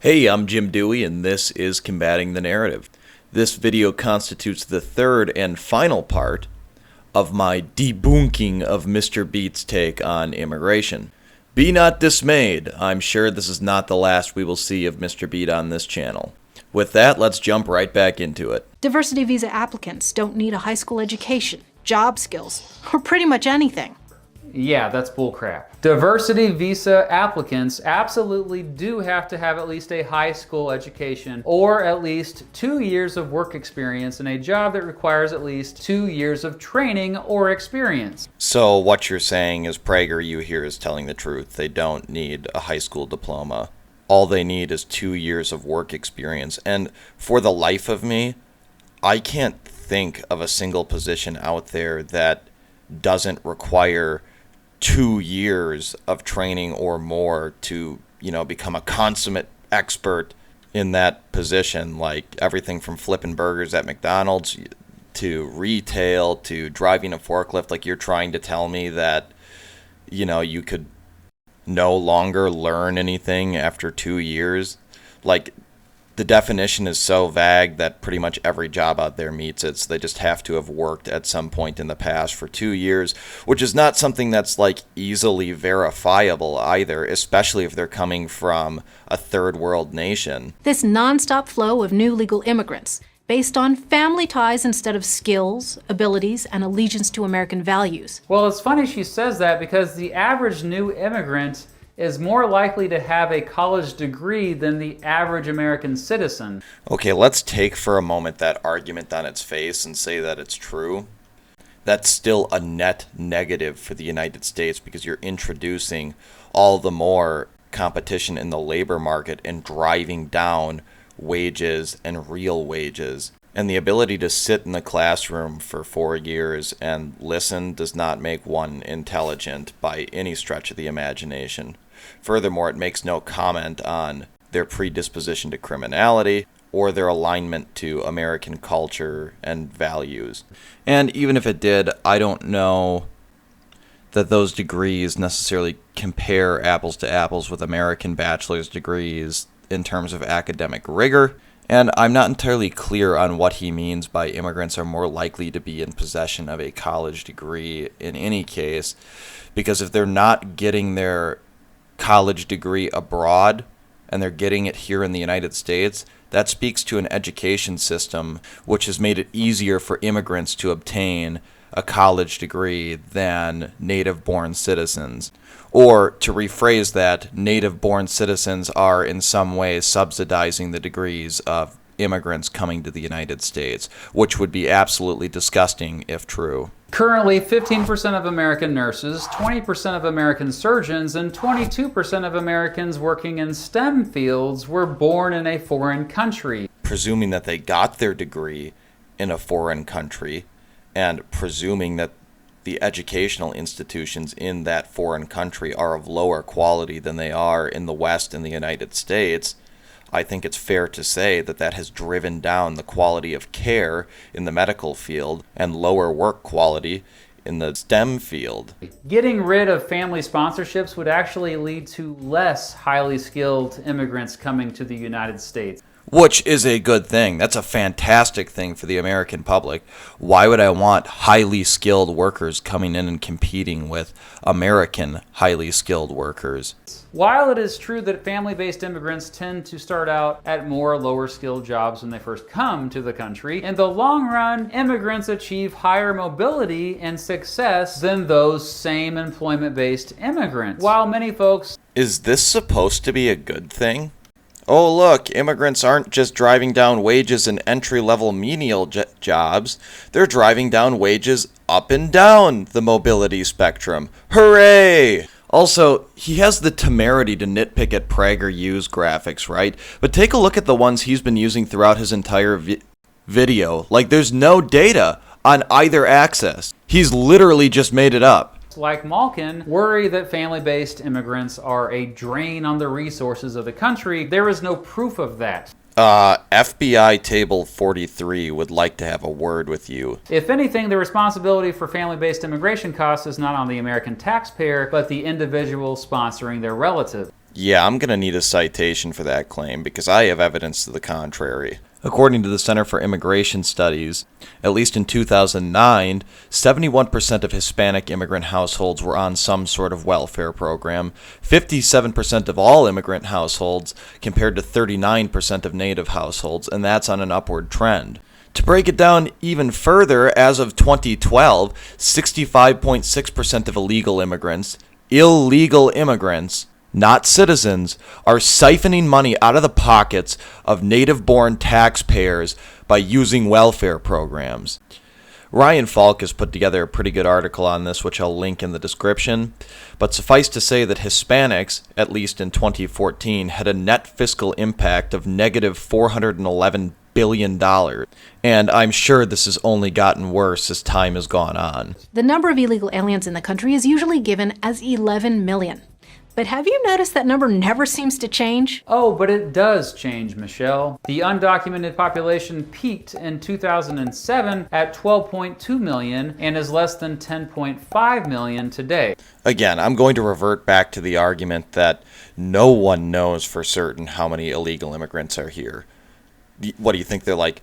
Hey, I'm Jim Dewey, and this is Combating the Narrative. This video constitutes the third and final part of my debunking of Mr. Beat's take on immigration. Be not dismayed. I'm sure this is not the last we will see of Mr. Beat on this channel. With that, let's jump right back into it. Diversity visa applicants don't need a high school education, job skills, or pretty much anything. Yeah, that's bullcrap. Diversity visa applicants absolutely do have to have at least a high school education or at least 2 years of work experience in a job that requires at least 2 years of training or experience. So what you're saying is PragerU here is telling the truth. They don't need a high school diploma. All they need is 2 years of work experience. And for the life of me, I can't think of a single position out there that doesn't require 2 years of training or more to, become a consummate expert in that position, like everything from flipping burgers at McDonald's to retail to driving a forklift. Like, you're trying to tell me that, you could no longer learn anything after 2 years. Like, the definition is so vague that pretty much every job out there meets it. So they just have to have worked at some point in the past for 2 years, which is not something that's easily verifiable either, especially if they're coming from a third world nation. This nonstop flow of new legal immigrants, based on family ties instead of skills, abilities, and allegiance to American values. Well, it's funny she says that because the average new immigrant is more likely to have a college degree than the average American citizen. Okay, let's take for a moment that argument on its face and say that it's true. That's still a net negative for the United States because you're introducing all the more competition in the labor market and driving down wages and real wages. And the ability to sit in the classroom for 4 years and listen does not make one intelligent by any stretch of the imagination. Furthermore, it makes no comment on their predisposition to criminality or their alignment to American culture and values. And even if it did, I don't know that those degrees necessarily compare apples to apples with American bachelor's degrees in terms of academic rigor. And I'm not entirely clear on what he means by immigrants are more likely to be in possession of a college degree in any case, because if they're not getting their college degree abroad and they're getting it here in the United States, that speaks to an education system which has made it easier for immigrants to obtain a college degree than native-born citizens. Or, to rephrase that, native-born citizens are in some ways subsidizing the degrees of immigrants coming to the United States, which would be absolutely disgusting if true. Currently, 15% of American nurses, 20% of American surgeons, and 22% of Americans working in STEM fields were born in a foreign country. Presuming that they got their degree in a foreign country, and presuming that the educational institutions in that foreign country are of lower quality than they are in the West in the United States, I think it's fair to say that that has driven down the quality of care in the medical field and lower work quality in the STEM field. Getting rid of family sponsorships would actually lead to less highly skilled immigrants coming to the United States. Which is a good thing. That's a fantastic thing for the American public. Why would I want highly skilled workers coming in and competing with American highly skilled workers? While it is true that family-based immigrants tend to start out at more lower-skilled jobs when they first come to the country, in the long run, immigrants achieve higher mobility and success than those same employment-based immigrants. While many folks... Is this supposed to be a good thing? Oh, look, immigrants aren't just driving down wages in entry-level menial jobs. They're driving down wages up and down the mobility spectrum. Hooray! Also, he has the temerity to nitpick at PragerU's graphics, right? But take a look at the ones he's been using throughout his entire video. There's no data on either axis. He's literally just made it up. Like Malkin worry that family-based immigrants are a drain on the resources of the country. There is no proof of that. FBI Table 43 would like to have a word with you. If anything, the responsibility for family-based immigration costs is not on the American taxpayer, but the individual sponsoring their relative. Yeah, I'm going to need a citation for that claim because I have evidence to the contrary. According to the Center for Immigration Studies, at least in 2009, 71% of Hispanic immigrant households were on some sort of welfare program, 57% of all immigrant households, compared to 39% of native households, and that's on an upward trend. To break it down even further, as of 2012, 65.6% of illegal immigrants, not citizens, are siphoning money out of the pockets of native-born taxpayers by using welfare programs. Ryan Falk has put together a pretty good article on this, which I'll link in the description, but suffice to say that Hispanics, at least in 2014, had a net fiscal impact of negative $411 billion, and I'm sure this has only gotten worse as time has gone on. The number of illegal aliens in the country is usually given as 11 million. But have you noticed that number never seems to change? Oh, but it does change, Michelle. The undocumented population peaked in 2007 at 12.2 million and is less than 10.5 million today. Again, I'm going to revert back to the argument that no one knows for certain how many illegal immigrants are here. What do you think, they're like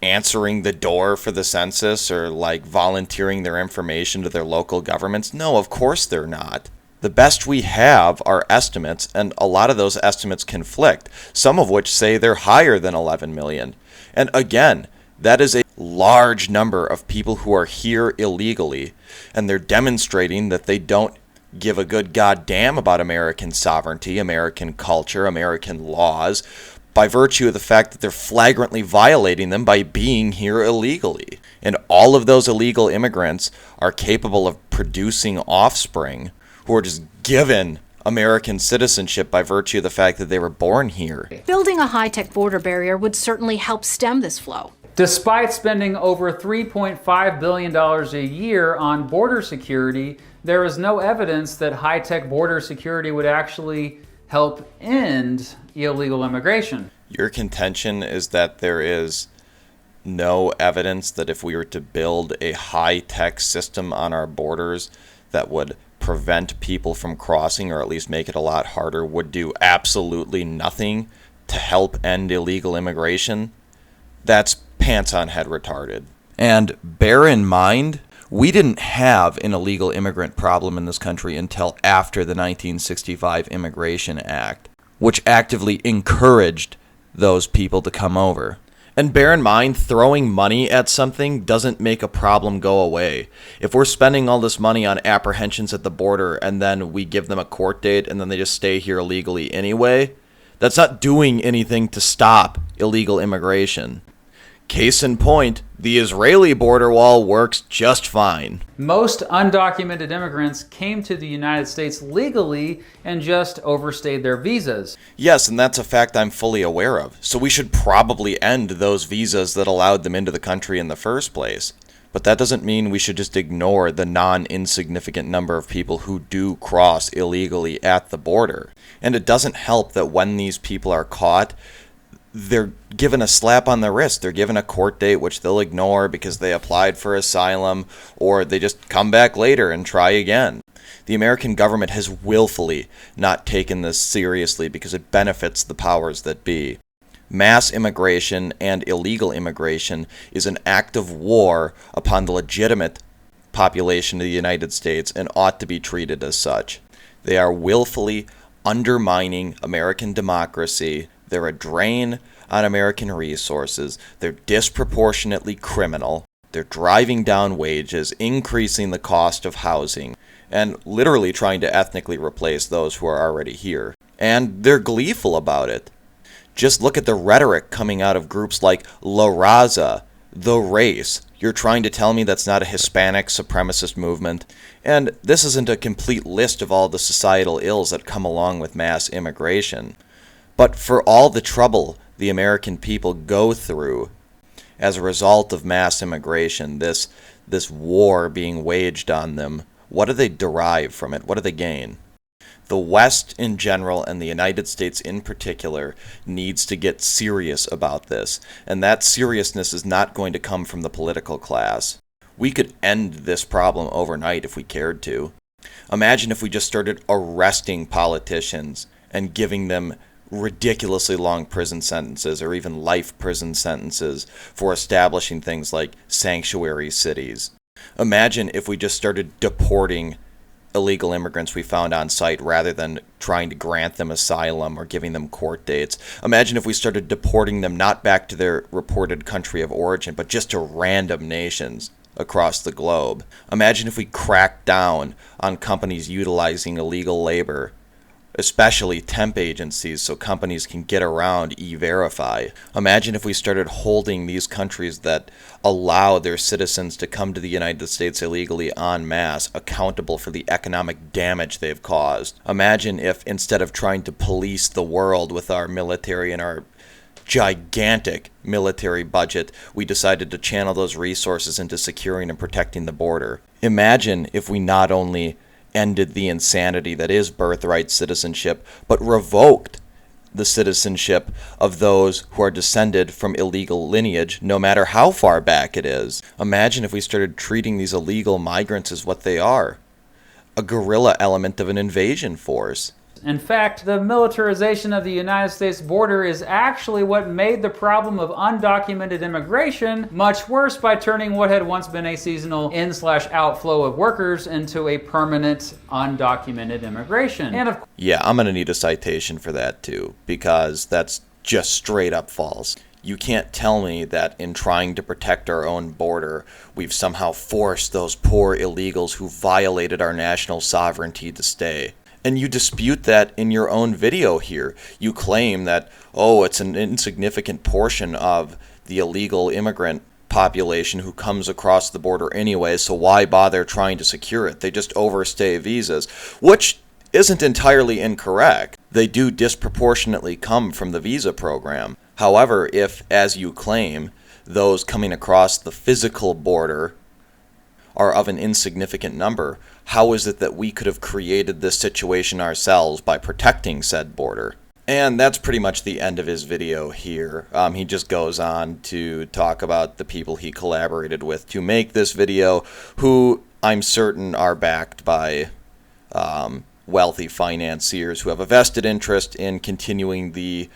answering the door for the census or like volunteering their information to their local governments? No, of course they're not. The best we have are estimates, and a lot of those estimates conflict, some of which say they're higher than 11 million. And again, that is a large number of people who are here illegally, and they're demonstrating that they don't give a good goddamn about American sovereignty, American culture, American laws, by virtue of the fact that they're flagrantly violating them by being here illegally. And all of those illegal immigrants are capable of producing offspring who are just given American citizenship by virtue of the fact that they were born here. Building a high-tech border barrier would certainly help stem this flow. Despite spending over $3.5 billion a year on border security, there is no evidence that high-tech border security would actually help end illegal immigration. Your contention is that there is no evidence that if we were to build a high-tech system on our borders that would prevent people from crossing, or at least make it a lot harder, would do absolutely nothing to help end illegal immigration? That's pants on head retarded. And bear in mind, we didn't have an illegal immigrant problem in this country until after the 1965 Immigration Act, which actively encouraged those people to come over. And bear in mind, throwing money at something doesn't make a problem go away. If we're spending all this money on apprehensions at the border and then we give them a court date and then they just stay here illegally anyway, that's not doing anything to stop illegal immigration. Case in point, the Israeli border wall works just fine. Most undocumented immigrants came to the United States legally and just overstayed their visas. Yes, and that's a fact I'm fully aware of. So we should probably end those visas that allowed them into the country in the first place. But that doesn't mean we should just ignore the non-insignificant number of people who do cross illegally at the border. And it doesn't help that when these people are caught, they're given a slap on the wrist. They're given a court date which they'll ignore because they applied for asylum, or they just come back later and try again. The American government has willfully not taken this seriously because it benefits the powers that be. Mass immigration and illegal immigration is an act of war upon the legitimate population of the United States and ought to be treated as such. They are willfully undermining American democracy. They're a drain on American resources. They're disproportionately criminal. They're driving down wages, increasing the cost of housing, and literally trying to ethnically replace those who are already here. And they're gleeful about it. Just look at the rhetoric coming out of groups like La Raza, The Race. You're trying to tell me that's not a Hispanic supremacist movement? And this isn't a complete list of all the societal ills that come along with mass immigration. But for all the trouble the American people go through as a result of mass immigration, this war being waged on them, what do they derive from it? What do they gain? The West in general and the United States in particular needs to get serious about this, and that seriousness is not going to come from the political class. We could end this problem overnight if we cared to. Imagine if we just started arresting politicians and giving them ridiculously long prison sentences or even life prison sentences for establishing things like sanctuary cities. Imagine if we just started deporting illegal immigrants we found on site rather than trying to grant them asylum or giving them court dates. Imagine if we started deporting them not back to their reported country of origin, but just to random nations across the globe. Imagine if we cracked down on companies utilizing illegal labor, especially temp agencies, so companies can get around E-Verify. Imagine if we started holding these countries that allow their citizens to come to the United States illegally en masse accountable for the economic damage they've caused. Imagine if, instead of trying to police the world with our military and our gigantic military budget, we decided to channel those resources into securing and protecting the border. Imagine if we not only ended the insanity that is birthright citizenship, but revoked the citizenship of those who are descended from illegal lineage, no matter how far back it is. Imagine if we started treating these illegal migrants as what they are, a guerrilla element of an invasion force. In fact, the militarization of the United States border is actually what made the problem of undocumented immigration much worse by turning what had once been a seasonal in/outflow of workers into a permanent undocumented immigration. Yeah, I'm going to need a citation for that too, because that's just straight up false. You can't tell me that in trying to protect our own border, we've somehow forced those poor illegals who violated our national sovereignty to stay. And you dispute that in your own video here. You claim that, oh, it's an insignificant portion of the illegal immigrant population who comes across the border anyway, so why bother trying to secure it? They just overstay visas, which isn't entirely incorrect. They do disproportionately come from the visa program. However, if, as you claim, those coming across the physical border are of an insignificant number, how is it that we could have created this situation ourselves by protecting said border? And that's pretty much the end of his video here. He just goes on to talk about the people he collaborated with to make this video, who I'm certain are backed by wealthy financiers who have a vested interest in continuing the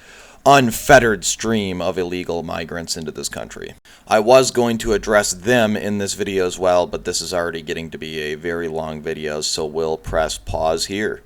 unfettered stream of illegal migrants into this country. I was going to address them in this video as well, but this is already getting to be a very long video, so we'll press pause here.